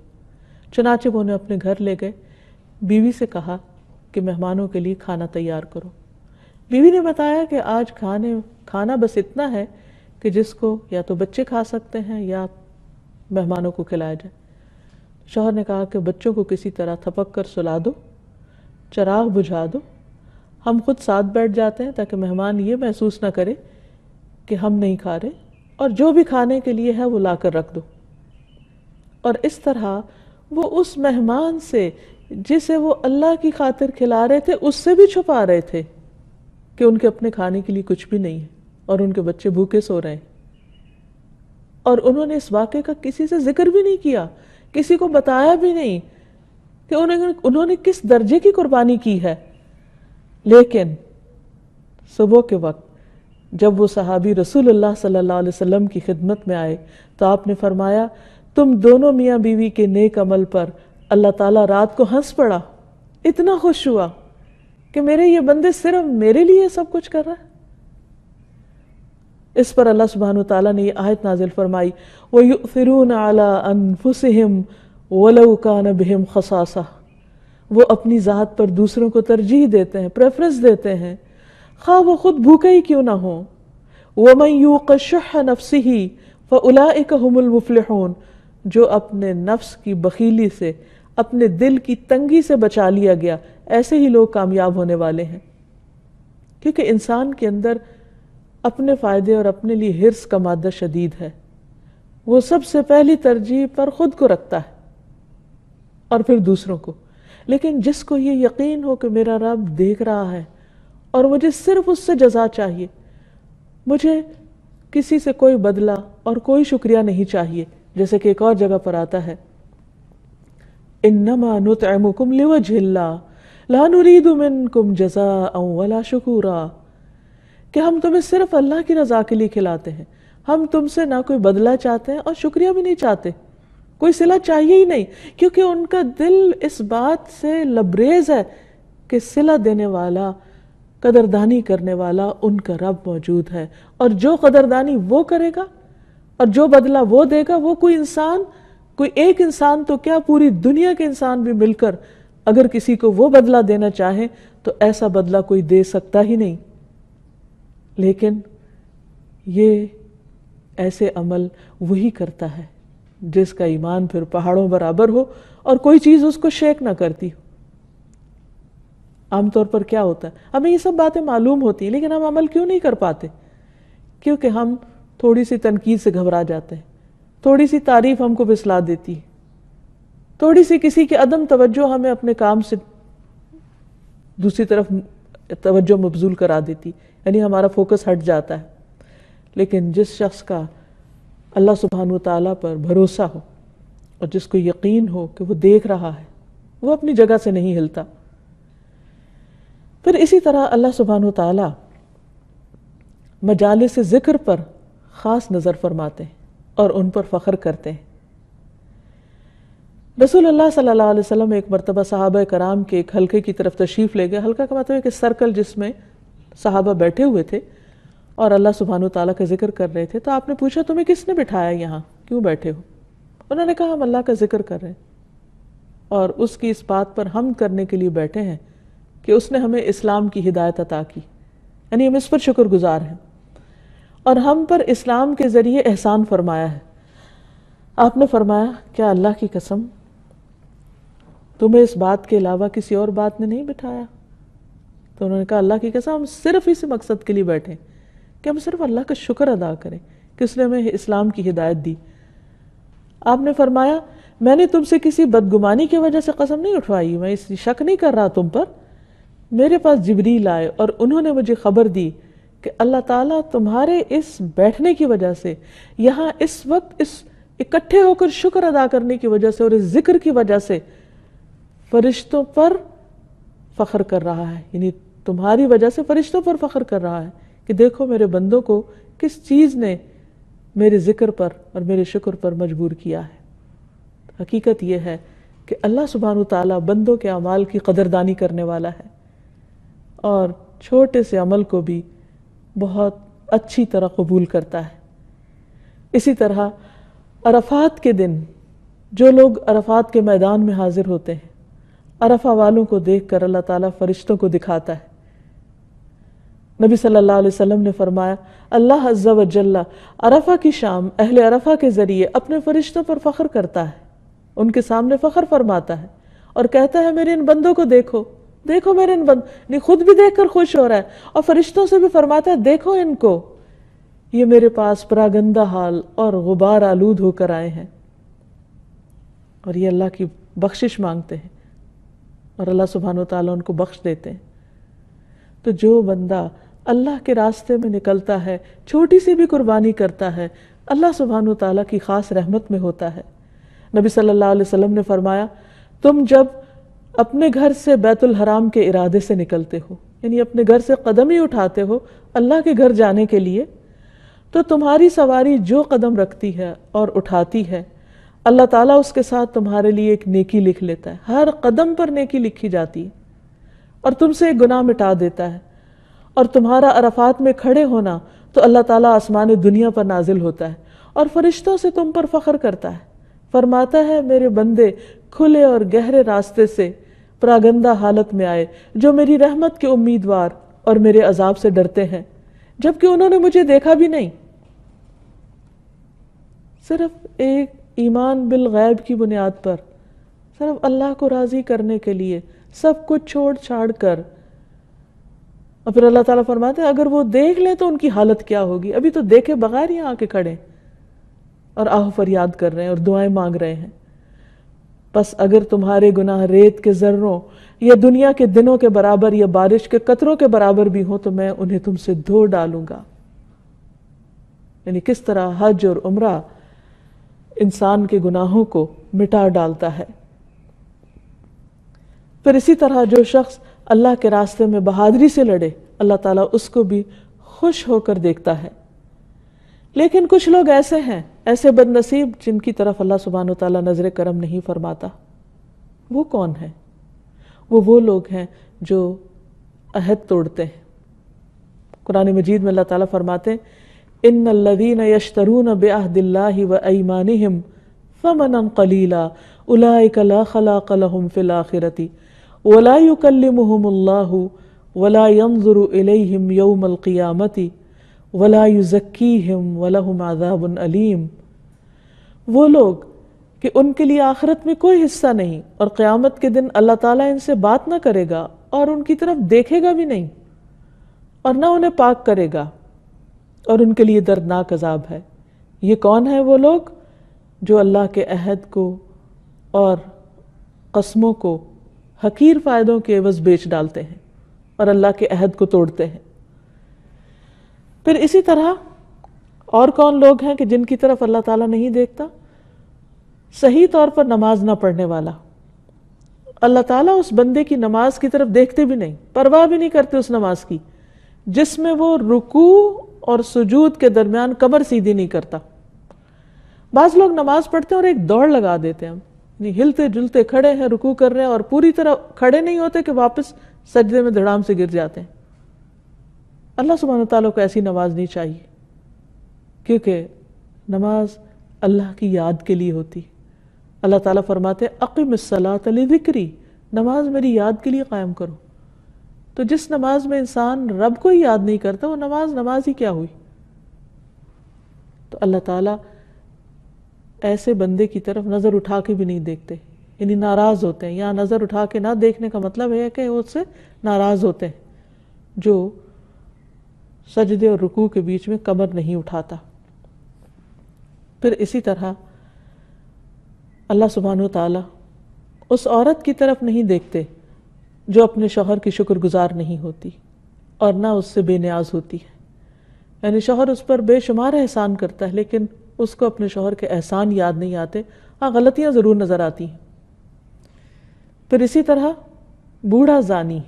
چنانچہ وہ انہیں اپنے گھر لے گئے، بیوی سے کہا کہ مہمانوں کے لیے کھانا تیار کرو۔ بیوی نے بتایا کہ آج کھانا بس اتنا ہے کہ جس کو یا تو بچے کھا سکتے ہیں یا مہمانوں کو کھلایا جائے۔ شوہر نے کہا کہ بچوں کو کسی طرح تھپک کر سلا دو، چراغ بجھا دو، ہم خود ساتھ بیٹھ جاتے ہیں تاکہ مہمان یہ محسوس نہ کرے کہ ہم نہیں کھا رہے، اور جو بھی کھانے کے لیے ہے وہ لا کر رکھ دو۔ اور اس طرح وہ اس مہمان سے جسے وہ اللہ کی خاطر کھلا رہے تھے اس سے بھی چھپا رہے تھے کہ ان کے اپنے کھانے کے لیے کچھ بھی نہیں ہے اور ان کے بچے بھوکے سو رہے ہیں، اور انہوں نے اس واقعے کا کسی سے ذکر بھی نہیں کیا، کسی کو بتایا بھی نہیں کہ انہوں نے کس درجے کی قربانی کی ہے۔ لیکن صبح کے وقت جب وہ صحابی رسول اللہ صلی اللہ علیہ وسلم کی خدمت میں آئے تو آپ نے فرمایا تم دونوں میاں بیوی کے نیک عمل پر اللہ تعالیٰ رات کو ہنس پڑا، اتنا خوش ہوا کہ میرے یہ بندے صرف میرے لیے سب کچھ کر رہا ہے۔ اس پر اللہ سبحانہ وتعالیٰ نے یہ آیت نازل فرمائی وَيُؤْثِرُونَ عَلَىٰ أَنفُسِهِمْ وَلَوْ كَانَ بِهِمْ خَصَاصَةٌ، وہ اپنی ذات پر دوسروں کو ترجیح دیتے ہیں، پریفرنس دیتے ہیں، خواہ وہ خود بھوکے ہی کیوں نہ ہوں۔ وَمَن يُوقَ شُحَّ نَفْسِهِ فَأُولَٰئِكَ هُمُ الْمُفْلِحُونَ، جو اپنے نفس کی بخیلی سے، اپنے دل کی تنگی سے بچا لیا گیا، ایسے ہی لوگ کامیاب ہونے والے ہیں۔ کیونکہ انسان کے اندر اپنے فائدے اور اپنے لیے حرص کا مادہ شدید ہے، وہ سب سے پہلی ترجیح پر خود کو رکھتا ہے اور پھر دوسروں کو، لیکن جس کو یہ یقین ہو کہ میرا رب دیکھ رہا ہے اور مجھے صرف اس سے جزا چاہیے، مجھے کسی سے کوئی بدلہ اور کوئی شکریہ نہیں چاہیے، جیسے کہ ایک اور جگہ پر آتا ہے انما نطعمکم لوجہ اللہ لا نرید منکم جزاء ولا شکورا، کہ ہم تمہیں صرف اللہ کی رضا کے لیے کھلاتے ہیں، ہم تم سے نہ کوئی بدلہ چاہتے ہیں اور شکریہ بھی نہیں چاہتے، کوئی صلہ چاہیے ہی نہیں، کیونکہ ان کا دل اس بات سے لبریز ہے کہ صلہ دینے والا، قدردانی کرنے والا ان کا رب موجود ہے، اور جو قدردانی وہ کرے گا اور جو بدلہ وہ دے گا، وہ کوئی انسان، کوئی ایک انسان تو کیا پوری دنیا کے انسان بھی مل کر اگر کسی کو وہ بدلہ دینا چاہے تو ایسا بدلہ کوئی دے سکتا ہی نہیں۔ لیکن یہ ایسے عمل وہی کرتا ہے جس کا ایمان پھر پہاڑوں برابر ہو اور کوئی چیز اس کو شیک نہ کرتی ہو۔ عام طور پر کیا ہوتا ہے، ہمیں یہ سب باتیں معلوم ہوتی ہیں لیکن ہم عمل کیوں نہیں کر پاتے؟ کیونکہ ہم تھوڑی سی تنقید سے گھبرا جاتے ہیں، تھوڑی سی تعریف ہم کو پھسلا دیتی ہے، تھوڑی سی کسی کی عدم توجہ ہمیں اپنے کام سے دوسری طرف توجہ مبذول کرا دیتی، یعنی ہمارا فوکس ہٹ جاتا ہے۔ لیکن جس شخص کا اللہ سبحانہ وتعالیٰ پر بھروسہ ہو اور جس کو یقین ہو کہ وہ دیکھ رہا ہے، وہ اپنی جگہ سے نہیں ہلتا۔ پھر اسی طرح اللہ سبحانہ وتعالیٰ مجالس ذکر پر خاص نظر فرماتے ہیں اور ان پر فخر کرتے ہیں۔ رسول اللہ صلی اللہ علیہ وسلم ایک مرتبہ صحابہ کرام کے ایک حلقے کی طرف تشریف لے گئے۔ حلقہ کا مطلب ہے کہ سرکل جس میں صحابہ بیٹھے ہوئے تھے اور اللہ سبحانہ وتعالیٰ کا ذکر کر رہے تھے، تو آپ نے پوچھا تمہیں کس نے بٹھایا یہاں، کیوں بیٹھے ہو؟ انہوں نے کہا ہم اللہ کا ذکر کر رہے ہیں اور اس کی اس بات پر حمد کرنے کے لیے بیٹھے ہیں کہ اس نے ہمیں اسلام کی ہدایت عطا کی، یعنی ہم اس پر شکر گزار ہیں اور ہم پر اسلام کے ذریعے احسان فرمایا ہے۔ آپ نے فرمایا کیا اللہ کی قسم تمہیں اس بات کے علاوہ کسی اور بات نے نہیں بٹھایا؟ تو انہوں نے کہا اللہ کی قسم ہم صرف اسی مقصد کے لیے بیٹھے کہ ہم صرف اللہ کا شکر ادا کریں کہ اس نے ہمیں اسلام کی ہدایت دی۔ آپ نے فرمایا میں نے تم سے کسی بدگمانی کی وجہ سے قسم نہیں اٹھوائی، میں اس شک نہیں کر رہا تم پر، میرے پاس جبریل آئے اور انہوں نے مجھے خبر دی کہ اللہ تعالیٰ تمہارے اس بیٹھنے کی وجہ سے، یہاں اس وقت اس اکٹھے ہو کر شکر ادا کرنے کی وجہ سے اور اس ذکر کی وجہ سے فرشتوں پر فخر کر رہا ہے، یعنی تمہاری وجہ سے فرشتوں پر فخر کر رہا ہے کہ دیکھو میرے بندوں کو کس چیز نے میرے ذکر پر اور میرے شکر پر مجبور کیا ہے۔ حقیقت یہ ہے کہ اللہ سبحانہ وتعالیٰ بندوں کے اعمال کی قدردانی کرنے والا ہے اور چھوٹے سے عمل کو بھی بہت اچھی طرح قبول کرتا ہے۔ اسی طرح عرفات کے دن جو لوگ عرفات کے میدان میں حاضر ہوتے ہیں، عرفہ والوں کو دیکھ کر اللہ تعالیٰ فرشتوں کو دکھاتا ہے۔ نبی صلی اللہ علیہ وسلم نے فرمایا اللہ عز و جل عرفہ کی شام اہل عرفہ کے ذریعے اپنے فرشتوں پر فخر کرتا ہے، ان کے سامنے فخر فرماتا ہے اور کہتا ہے میرے ان بندوں کو دیکھو، دیکھو میرے ان نہیں خود بھی دیکھ کر خوش ہو رہا ہے اور فرشتوں سے بھی فرماتا ہے دیکھو ان کو، یہ میرے پاس پراگندہ حال اور غبار آلود ہو کر آئے ہیں، اور یہ اللہ کی بخشش مانگتے ہیں اور اللہ سبحانہ وتعالیٰ ان کو بخش دیتے ہیں۔ تو جو بندہ اللہ کے راستے میں نکلتا ہے، چھوٹی سی بھی قربانی کرتا ہے، اللہ سبحانہ وتعالیٰ کی خاص رحمت میں ہوتا ہے۔ نبی صلی اللہ علیہ وسلم نے فرمایا تم جب اپنے گھر سے بیت الحرام کے ارادے سے نکلتے ہو، یعنی اپنے گھر سے قدم ہی اٹھاتے ہو اللہ کے گھر جانے کے لیے، تو تمہاری سواری جو قدم رکھتی ہے اور اٹھاتی ہے اللہ تعالیٰ اس کے ساتھ تمہارے لیے ایک نیکی لکھ لیتا ہے، ہر قدم پر نیکی لکھی جاتی ہے اور تم سے ایک گناہ مٹا دیتا ہے۔ اور تمہارا عرفات میں کھڑے ہونا تو اللہ تعالیٰ آسمان دنیا پر نازل ہوتا ہے اور فرشتوں سے تم پر فخر کرتا ہے، فرماتا ہے میرے بندے کھلے اور گہرے راستے سے پراگندہ حالت میں آئے جو میری رحمت کے امیدوار اور میرے عذاب سے ڈرتے ہیں، جبکہ انہوں نے مجھے دیکھا بھی نہیں۔ صرف ایک ایمان بالغیب کی بنیاد پر، صرف اللہ کو راضی کرنے کے لیے سب کچھ چھوڑ چھاڑ کر، اور پھر اللہ تعالیٰ فرماتے ہیں اگر وہ دیکھ لیں تو ان کی حالت کیا ہوگی۔ ابھی تو دیکھے بغیر یہاں آ کے کھڑے اور آہ فریاد کر رہے ہیں اور دعائیں مانگ رہے ہیں۔ بس اگر تمہارے گناہ ریت کے ذروں یا دنیا کے دنوں کے برابر یا بارش کے قطروں کے برابر بھی ہوں تو میں انہیں تم سے دھو ڈالوں گا. یعنی کس طرح حج اور عمرہ انسان کے گناہوں کو مٹا ڈالتا ہے. پھر اسی طرح جو شخص اللہ کے راستے میں بہادری سے لڑے اللہ تعالیٰ اس کو بھی خوش ہو کر دیکھتا ہے. لیکن کچھ لوگ ایسے ہیں، ایسے بد نصیب جن کی طرف اللہ سبحانہ وتعالیٰ نظر کرم نہیں فرماتا. وہ کون ہیں؟ وہ لوگ ہیں جو عہد توڑتے ہیں. قرآن مجید میں اللہ تعالیٰ فرماتے ہیں ان الذین یشترون بعہد اللہ وایمانہم ثمنا قلیلا اولئک لا خلاق لهم فی الآخرۃ ولا یکلمہم اللہ ولا ينظر الیہم یوم القیامۃ ولا یزکیہم ولہم عذاب علیم. وہ لوگ کہ ان کے لیے آخرت میں کوئی حصہ نہیں اور قیامت کے دن اللہ تعالیٰ ان سے بات نہ کرے گا اور ان کی طرف دیکھے گا بھی نہیں اور نہ انہیں پاک کرے گا اور ان کے لیے دردناک عذاب ہے. یہ کون ہیں وہ لوگ؟ جو اللہ کے عہد کو اور قسموں کو حقیر فائدوں کے عوض بیچ ڈالتے ہیں اور اللہ کے عہد کو توڑتے ہیں. پھر اسی طرح اور کون لوگ ہیں کہ جن کی طرف اللہ تعالیٰ نہیں دیکھتا؟ صحیح طور پر نماز نہ پڑھنے والا. اللہ تعالیٰ اس بندے کی نماز کی طرف دیکھتے بھی نہیں، پرواہ بھی نہیں کرتے اس نماز کی جس میں وہ رکوع اور سجود کے درمیان کمر سیدھی نہیں کرتا. بعض لوگ نماز پڑھتے ہیں اور ایک دوڑ لگا دیتے ہیں، ہلتے جلتے کھڑے ہیں، رکوع کر رہے ہیں اور پوری طرح کھڑے نہیں ہوتے کہ واپس سجدے میں دھڑام سے گر جاتے ہیں. اللہ سبحانہ تعالیٰ کو ایسی نماز نہیں چاہیے، کیونکہ نماز اللہ کی یاد کے لیے ہوتی. اللہ تعالیٰ فرماتے اقم الصلاۃ لذکری، نماز میری یاد کے لیے قائم کرو. تو جس نماز میں انسان رب کو ہی یاد نہیں کرتا وہ نماز ہی کیا ہوئی؟ تو اللہ تعالیٰ ایسے بندے کی طرف نظر اٹھا کے بھی نہیں دیکھتے، یعنی ناراض ہوتے ہیں. یہاں نظر اٹھا کے نہ دیکھنے کا مطلب ہے کہ وہ اس سے ناراض ہوتے ہیں جو سجدے اور رکوع کے بیچ میں کمر نہیں اٹھاتا. پھر اسی طرح اللہ سبحانہ وتعالیٰ اس عورت کی طرف نہیں دیکھتے جو اپنے شوہر کی شکر گزار نہیں ہوتی اور نہ اس سے بے نیاز ہوتی ہے. یعنی شوہر اس پر بے شمار احسان کرتا ہے لیکن اس کو اپنے شوہر کے احسان یاد نہیں آتے. ہاں غلطیاں ضرور نظر آتی ہیں. پھر اسی طرح بوڑھا زانی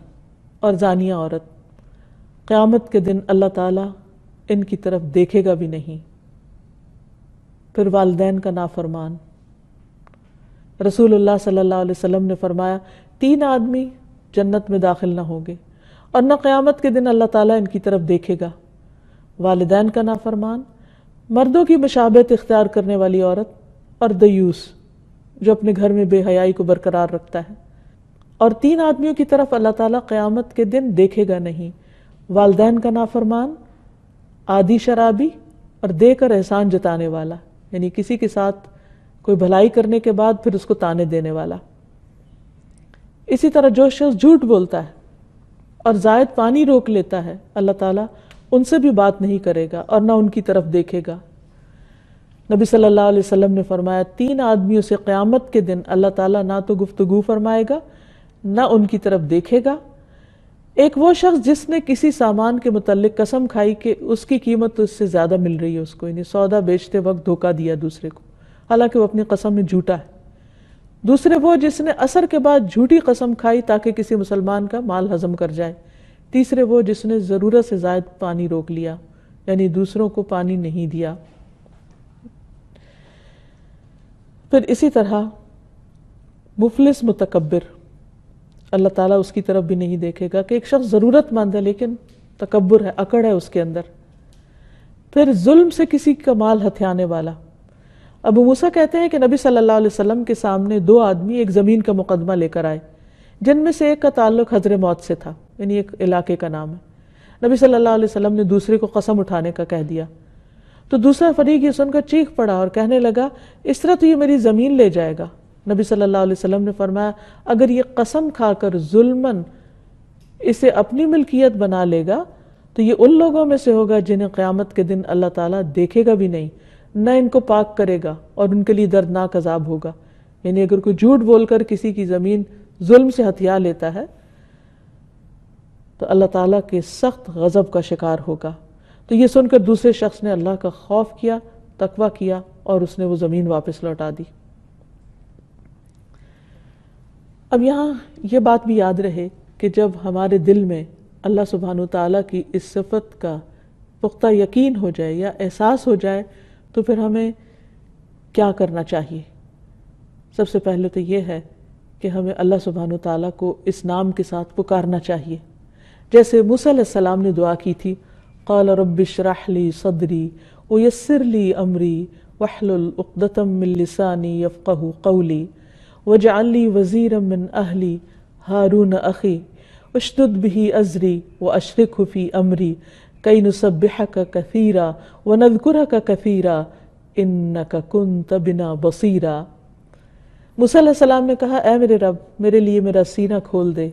اور زانیہ عورت، قیامت کے دن اللہ تعالیٰ ان کی طرف دیکھے گا بھی نہیں. پھر والدین کا نافرمان. رسول اللہ صلی اللہ علیہ وسلم نے فرمایا 3 آدمی جنت میں داخل نہ ہوں گے اور نہ قیامت کے دن اللہ تعالیٰ ان کی طرف دیکھے گا. والدین کا نافرمان، مردوں کی مشابہت اختیار کرنے والی عورت اور دیوس جو اپنے گھر میں بے حیائی کو برقرار رکھتا ہے. اور 3 آدمیوں کی طرف اللہ تعالیٰ قیامت کے دن دیکھے گا نہیں. والدین کا نافرمان، عادی شرابی اور دے کر احسان جتانے والا، یعنی کسی کے ساتھ کوئی بھلائی کرنے کے بعد پھر اس کو تانے دینے والا. اسی طرح جو شخص جھوٹ بولتا ہے اور زائد پانی روک لیتا ہے اللہ تعالیٰ ان سے بھی بات نہیں کرے گا اور نہ ان کی طرف دیکھے گا. نبی صلی اللہ علیہ وسلم نے فرمایا 3 آدمیوں سے قیامت کے دن اللہ تعالیٰ نہ تو گفتگو فرمائے گا نہ ان کی طرف دیکھے گا. ایک وہ شخص جس نے کسی سامان کے متعلق قسم کھائی کہ اس کی قیمت تو اس سے زیادہ مل رہی ہے اس کو، یعنی سودا بیچتے وقت دھوکہ دیا دوسرے کو حالانکہ وہ اپنی قسم میں جھوٹا ہے. دوسرے وہ جس نے عصر کے بعد جھوٹی قسم کھائی تاکہ کسی مسلمان کا مال ہضم کر جائے. تیسرے وہ جس نے ضرورت سے زائد پانی روک لیا، یعنی دوسروں کو پانی نہیں دیا. پھر اسی طرح مفلس متکبر، اللہ تعالیٰ اس کی طرف بھی نہیں دیکھے گا کہ ایک شخص ضرورت مند ہے لیکن تکبر ہے، اکڑ ہے اس کے اندر. پھر ظلم سے کسی کا مال ہتھیانے والا. ابو موسیٰ کہتے ہیں کہ نبی صلی اللہ علیہ وسلم کے سامنے 2 آدمی ایک زمین کا مقدمہ لے کر آئے جن میں سے ایک کا تعلق حضر موت سے تھا، یعنی ایک علاقے کا نام ہے. نبی صلی اللہ علیہ وسلم نے دوسرے کو قسم اٹھانے کا کہہ دیا تو دوسرا فریق یہ سن کر چیخ پڑا اور کہنے لگا اس طرح تو یہ میری زمین لے جائے گا. نبی صلی اللہ علیہ وسلم نے فرمایا اگر یہ قسم کھا کر ظلماً اسے اپنی ملکیت بنا لے گا تو یہ ان لوگوں میں سے ہوگا جنہیں قیامت کے دن اللہ تعالیٰ دیکھے گا بھی نہیں، نہ ان کو پاک کرے گا اور ان کے لیے دردناک عذاب ہوگا. یعنی اگر کوئی جھوٹ بول کر کسی کی زمین ظلم سے ہتھیا لیتا ہے تو اللہ تعالیٰ کے سخت غضب کا شکار ہوگا. تو یہ سن کر دوسرے شخص نے اللہ کا خوف کیا، تقویٰ کیا اور اس نے وہ زمین واپس لوٹا دی. اب یہاں یہ بات بھی یاد رہے کہ جب ہمارے دل میں اللہ سبحانہ وتعالیٰ کی اس صفت کا پختہ یقین ہو جائے یا احساس ہو جائے تو پھر ہمیں کیا کرنا چاہیے. سب سے پہلے تو یہ ہے کہ ہمیں اللہ سبحانہ وتعالیٰ کو اس نام کے ساتھ پکارنا چاہیے، جیسے موسیٰ علیہ السلام نے دعا کی تھی، قال رب اشرح لی صدری ویسر لی امری واحلل عقدۃ من لسانی یفقہوا قولی واجعل لی وزیرا من اہلی ہارون اخی اشدد بہ ازری واشرکہ فی امری کی نسبحک کثیرا ونذکرک کثیرا انک کنت بنا بصیرا. موسیٰ علیہ السلام نے کہا، اے میرے رب، میرے لیے میرا سینہ کھول دے،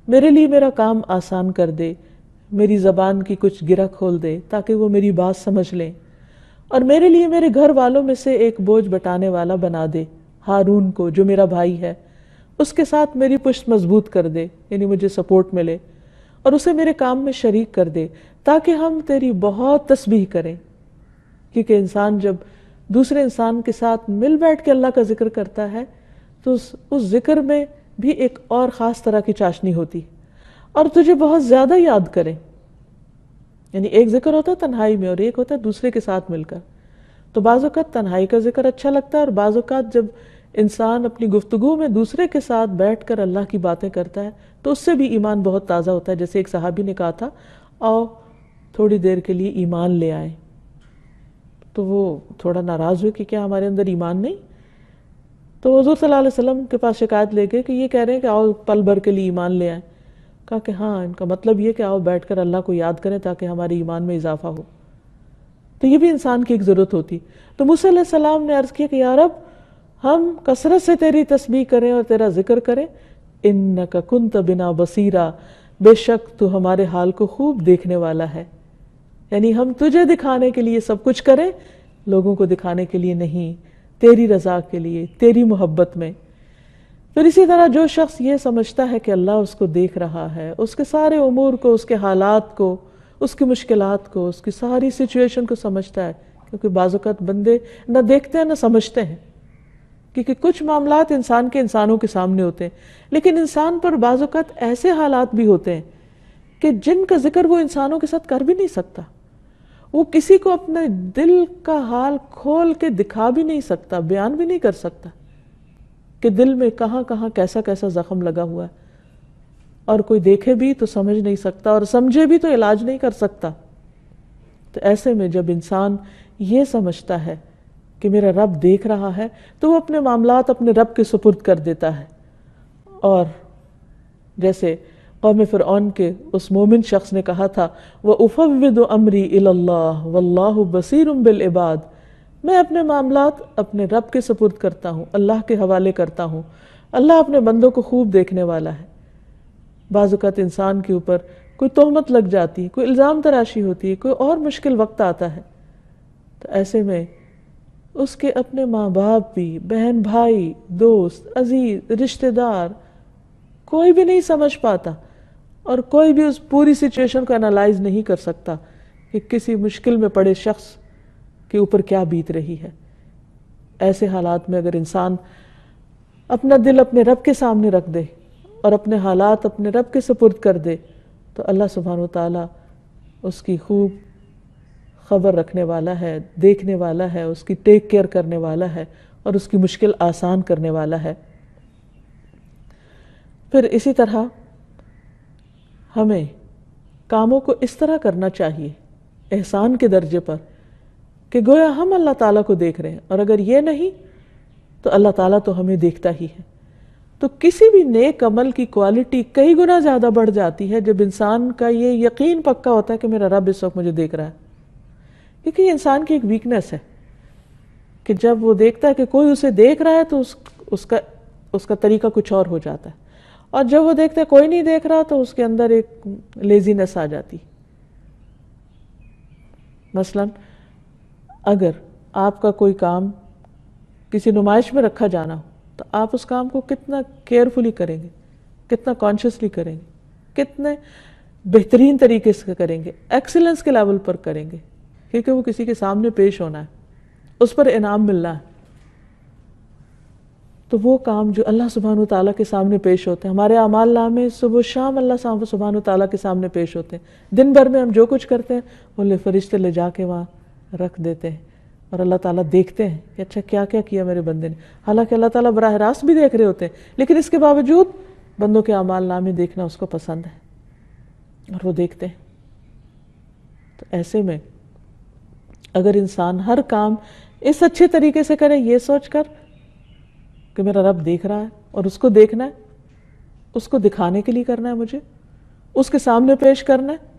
میرے لیے میرا کام آسان کر دے، میری زبان کی کچھ گرہ کھول دے تاکہ وہ میری بات سمجھ لیں، اور میرے لیے میرے گھر والوں میں سے ایک بوجھ بٹانے والا بنا دے، ہارون کو جو میرا بھائی ہے، اس کے ساتھ میری پشت مضبوط کر دے، یعنی مجھے سپورٹ ملے، اور اسے میرے کام میں شریک کر دے تاکہ ہم تیری بہت تسبیح کریں. کیونکہ انسان جب دوسرے انسان کے ساتھ مل بیٹھ کے اللہ کا ذکر کرتا ہے تو اس ذکر میں بھی ایک اور خاص طرح کی چاشنی ہوتی اور تجھے بہت زیادہ یاد کریں. یعنی ایک ذکر ہوتا ہے تنہائی میں اور ایک ہوتا ہے دوسرے کے ساتھ مل کر. تو بعض اوقات تنہائی کا ذکر اچھا لگتا ہے اور بعض اوقات جب انسان اپنی گفتگو میں دوسرے کے ساتھ بیٹھ کر اللہ کی باتیں کرتا ہے تو اس سے بھی ایمان بہت تازہ ہوتا ہے. جیسے ایک صحابی نے کہا تھا، آؤ تھوڑی دیر کے لیے ایمان لے آئیں. تو وہ تھوڑا ناراض ہوئے کہ کیا ہمارے اندر ایمان نہیں؟ تو حضور صلی اللہ علیہ وسلم کے پاس شکایت لے گئے کہ یہ کہہ رہے ہیں کہ آؤ پل بھر کے لیے ایمان لے آئیں. کہا کہ ہاں، ان کا مطلب یہ کہ آؤ بیٹھ کر اللہ کو یاد کریں تاکہ ہمارے ایمان میں اضافہ ہو. تو یہ بھی انسان کی ایک ضرورت ہوتی. تو موسیٰ علیہ السلام نے عرض کیا کہ یا رب، ہم کثرت سے تیری تسبیح کریں اور تیرا ذکر کریں. انک کنت بنا بصیرا، بے شک تو ہمارے حال کو خوب دیکھنے والا ہے. یعنی ہم تجھے دکھانے کے لیے سب کچھ کریں، لوگوں کو دکھانے کے لیے نہیں، تیری رضا کے لیے، تیری محبت میں. پھر اسی طرح جو شخص یہ سمجھتا ہے کہ اللہ اس کو دیکھ رہا ہے، اس کے سارے امور کو، اس کے حالات کو، اس کی مشکلات کو، اس کی ساری سچویشن کو سمجھتا ہے، کیونکہ بعض اوقات بندے نہ دیکھتے ہیں نہ سمجھتے ہیں، کیونکہ کچھ معاملات انسان کے انسانوں کے سامنے ہوتے ہیں، لیکن انسان پر بعض اوقات ایسے حالات بھی ہوتے ہیں کہ جن کا ذکر وہ انسانوں کے ساتھ کر بھی نہیں سکتا. وہ کسی کو اپنے دل کا حال کھول کے دکھا بھی نہیں سکتا، بیان بھی نہیں کر سکتا کہ دل میں کہاں کہاں کیسا کیسا زخم لگا ہوا ہے، اور کوئی دیکھے بھی تو سمجھ نہیں سکتا اور سمجھے بھی تو علاج نہیں کر سکتا. تو ایسے میں جب انسان یہ سمجھتا ہے کہ میرا رب دیکھ رہا ہے تو وہ اپنے معاملات اپنے رب کے سپرد کر دیتا ہے. اور جیسے قوم فرعون کے اس مومن شخص نے کہا تھا، وَأُفَوِّضُ أَمْرِي إِلَى اللَّهِ وَاللَّهُ بَصِيرٌ بِالْعِبَادِ، میں اپنے معاملات اپنے رب کے سپرد کرتا ہوں، اللہ کے حوالے کرتا ہوں، اللہ اپنے بندوں کو خوب دیکھنے والا ہے. بعض اوقات انسان کے اوپر کوئی تہمت لگ جاتی، کوئی الزام تراشی ہوتی ہے، کوئی اور مشکل وقت آتا ہے، تو ایسے میں اس کے اپنے ماں باپ بھی، بہن بھائی، دوست، عزیز، رشتہ دار، کوئی بھی نہیں سمجھ پاتا اور کوئی بھی اس پوری سچویشن کو انالائز نہیں کر سکتا کہ کسی مشکل میں پڑے شخص کے اوپر کیا بیت رہی ہے. ایسے حالات میں اگر انسان اپنا دل اپنے رب کے سامنے رکھ دے اور اپنے حالات اپنے رب کے سپرد کر دے تو اللہ سبحانہ وتعالیٰ اس کی خوب خبر رکھنے والا ہے، دیکھنے والا ہے، اس کی ٹیک کیئر کرنے والا ہے اور اس کی مشکل آسان کرنے والا ہے. پھر اسی طرح ہمیں کاموں کو اس طرح کرنا چاہیے احسان کے درجے پر کہ گویا ہم اللہ تعالیٰ کو دیکھ رہے ہیں، اور اگر یہ نہیں تو اللہ تعالیٰ تو ہمیں دیکھتا ہی ہے. تو کسی بھی نیک عمل کی کوالٹی کئی گنا زیادہ بڑھ جاتی ہے جب انسان کا یہ یقین پکا ہوتا ہے کہ میرا رب اس وقت مجھے دیکھ رہا ہے. کیونکہ یہ انسان کی ایک ویکنس ہے کہ جب وہ دیکھتا ہے کہ کوئی اسے دیکھ رہا ہے تو اس کا طریقہ کچھ اور ہو جاتا ہے، اور جب وہ دیکھتا ہے کوئی نہیں دیکھ رہا تو اس کے اندر ایک لیزینس آ جاتی. مثلا اگر آپ کا کوئی کام کسی نمائش میں رکھا جانا ہو تو آپ اس کام کو کتنا کیئرفلی کریں گے، کتنا کانشیسلی کریں گے، کتنے بہترین طریقے سے کریں گے، ایکسیلنس کے لیول پر کریں گے، کیونکہ وہ کسی کے سامنے پیش ہونا ہے، اس پر انعام ملنا ہے۔ تو وہ کام جو اللہ سبحانہ وتعالیٰ کے سامنے پیش ہوتے ہیں، ہمارے اعمال نامے صبح و شام اللہ سبحانہ وتعالیٰ کے سامنے پیش ہوتے ہیں، دن بھر میں ہم جو کچھ کرتے ہیں وہ فرشتے لے جا کے وہاں رکھ دیتے ہیں، اور اللہ تعالیٰ دیکھتے ہیں کہ اچھا کیا کیا کیا میرے بندے نے۔ حالانکہ اللہ تعالیٰ براہ راست بھی دیکھ رہے ہوتے ہیں، لیکن اس کے باوجود بندوں کے اعمال نامے دیکھنا اس کو پسند ہے اور وہ دیکھتے ہیں۔ تو ایسے میں اگر انسان ہر کام اس اچھے طریقے سے کرے، یہ سوچ کر کہ میرا رب دیکھ رہا ہے اور اس کو دیکھنا ہے، اس کو دکھانے کے لیے کرنا ہے، مجھے اس کے سامنے پیش کرنا ہے،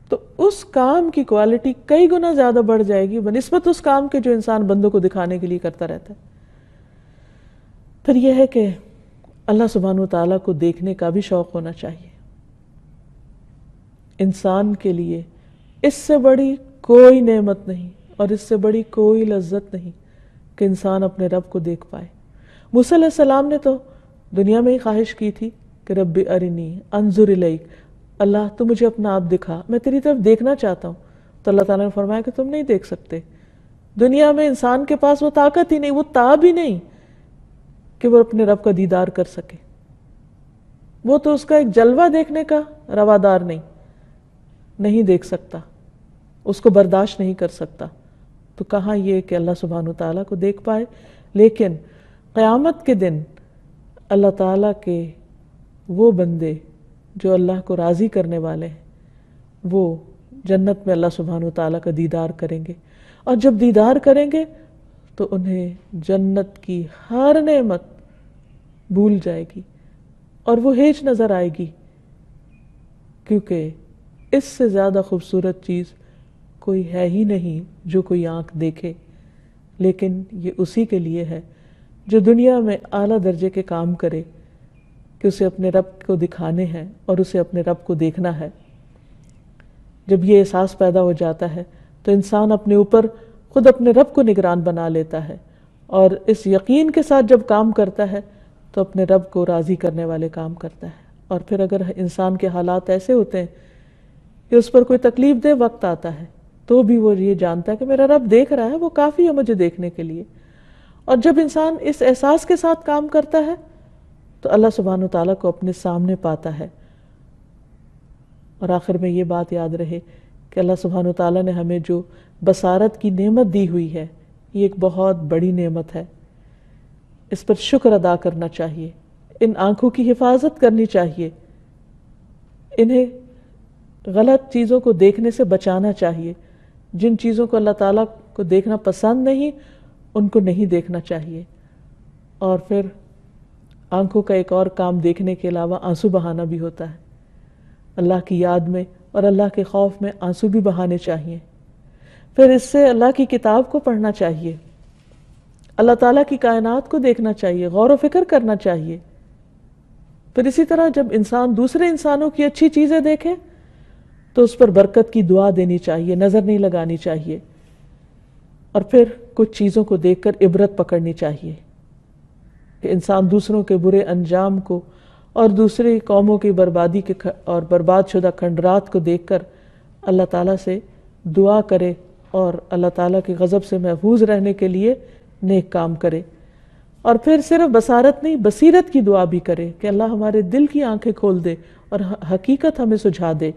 تو اس کام کی کوالٹی کئی گنا زیادہ بڑھ جائے گی بنسبت اس کام کے جو انسان بندوں کو دکھانے کے لیے کرتا رہتا ہے۔ پھر یہ ہے کہ اللہ سبحانہ وتعالیٰ کو دیکھنے کا بھی شوق ہونا چاہیے۔ انسان کے لیے اس سے بڑی کوئی نعمت نہیں اور اس سے بڑی کوئی لذت نہیں کہ انسان اپنے رب کو دیکھ پائے۔ موسیٰ علیہ السلام نے تو دنیا میں ہی خواہش کی تھی کہ رب ارنی انظر الیک، اللہ تو مجھے اپنا آپ دکھا، میں تیری طرف دیکھنا چاہتا ہوں۔ تو اللہ تعالیٰ نے فرمایا کہ تم نہیں دیکھ سکتے۔ دنیا میں انسان کے پاس وہ طاقت ہی نہیں، وہ تاب ہی نہیں کہ وہ اپنے رب کا دیدار کر سکے۔ وہ تو اس کا ایک جلوہ دیکھنے کا روادار نہیں دیکھ سکتا، اس کو برداشت نہیں کر سکتا، تو کہاں یہ کہ اللہ سبحانہ وتعالیٰ کو دیکھ پائے۔ لیکن قیامت کے دن اللہ تعالیٰ کے وہ بندے جو اللہ کو راضی کرنے والے ہیں، وہ جنت میں اللہ سبحانہ وتعالیٰ کا دیدار کریں گے، اور جب دیدار کریں گے تو انہیں جنت کی ہر نعمت بھول جائے گی اور وہ ہیچ نظر آئے گی، کیونکہ اس سے زیادہ خوبصورت چیز کوئی ہے ہی نہیں جو کوئی آنکھ دیکھے۔ لیکن یہ اسی کے لیے ہے جو دنیا میں اعلیٰ درجے کے کام کرے کہ اسے اپنے رب کو دکھانے ہیں اور اسے اپنے رب کو دیکھنا ہے۔ جب یہ احساس پیدا ہو جاتا ہے تو انسان اپنے اوپر خود اپنے رب کو نگران بنا لیتا ہے، اور اس یقین کے ساتھ جب کام کرتا ہے تو اپنے رب کو راضی کرنے والے کام کرتا ہے۔ اور پھر اگر انسان کے حالات ایسے ہوتے ہیں کہ اس پر کوئی تکلیف دہ وقت آتا ہے تو بھی وہ یہ جانتا ہے کہ میرا رب دیکھ رہا ہے، وہ کافی ہے مجھے دیکھنے کے لیے۔ اور جب انسان اس احساس کے ساتھ کام کرتا ہے تو اللہ سبحانہ وتعالیٰ کو اپنے سامنے پاتا ہے۔ اور آخر میں یہ بات یاد رہے کہ اللہ سبحانہ وتعالیٰ نے ہمیں جو بصارت کی نعمت دی ہوئی ہے، یہ ایک بہت بڑی نعمت ہے، اس پر شکر ادا کرنا چاہیے، ان آنکھوں کی حفاظت کرنی چاہیے، انہیں غلط چیزوں کو دیکھنے سے بچانا چاہیے، جن چیزوں کو اللہ تعالیٰ کو دیکھنا پسند نہیں ان کو نہیں دیکھنا چاہیے۔ اور پھر آنکھوں کا ایک اور کام دیکھنے کے علاوہ آنسو بہانا بھی ہوتا ہے، اللہ کی یاد میں اور اللہ کے خوف میں آنسو بھی بہانے چاہیے۔ پھر اس سے اللہ کی کتاب کو پڑھنا چاہیے، اللہ تعالیٰ کی کائنات کو دیکھنا چاہیے، غور و فکر کرنا چاہیے۔ پھر اسی طرح جب انسان دوسرے انسانوں کی اچھی چیزیں دیکھے تو اس پر برکت کی دعا دینی چاہیے، نظر نہیں لگانی چاہیے۔ اور پھر کچھ چیزوں کو دیکھ کر عبرت پکڑنی چاہیے کہ انسان دوسروں کے برے انجام کو اور دوسری قوموں کی بربادی کے اور برباد شدہ کھنڈرات کو دیکھ کر اللہ تعالیٰ سے دعا کرے اور اللہ تعالیٰ کے غضب سے محفوظ رہنے کے لیے نیک کام کرے۔ اور پھر صرف بصارت نہیں، بصیرت کی دعا بھی کرے کہ اللہ ہمارے دل کی آنکھیں کھول دے اور حقیقت ہمیں سجھا دے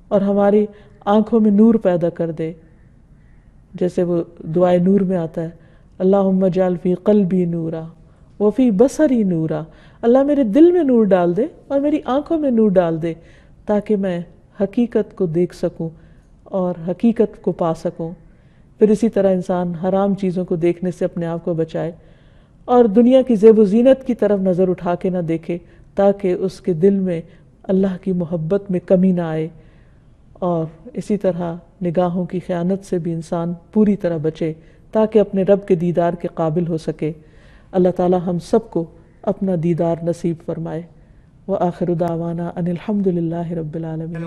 اور ہماری آنکھوں میں نور پیدا کر دے، جیسے وہ دعائے نور میں آتا ہے، اللہم اجعل فی قلبی نورا وفی بصری نورا، اللہ میرے دل میں نور ڈال دے اور میری آنکھوں میں نور ڈال دے تاکہ میں حقیقت کو دیکھ سکوں اور حقیقت کو پا سکوں۔ پھر اسی طرح انسان حرام چیزوں کو دیکھنے سے اپنے آپ کو بچائے اور دنیا کی زیب و زینت کی طرف نظر اٹھا کے نہ دیکھے تاکہ اس کے دل میں اللہ کی محبت میں کمی نہ آئے۔ اور اسی طرح نگاہوں کی خیانت سے بھی انسان پوری طرح بچے تاکہ اپنے رب کے دیدار کے قابل ہو سکے۔ اللہ تعالی ہم سب کو اپنا دیدار نصیب فرمائے۔ وآخر دعوانا ان الحمد للہ رب العالمین۔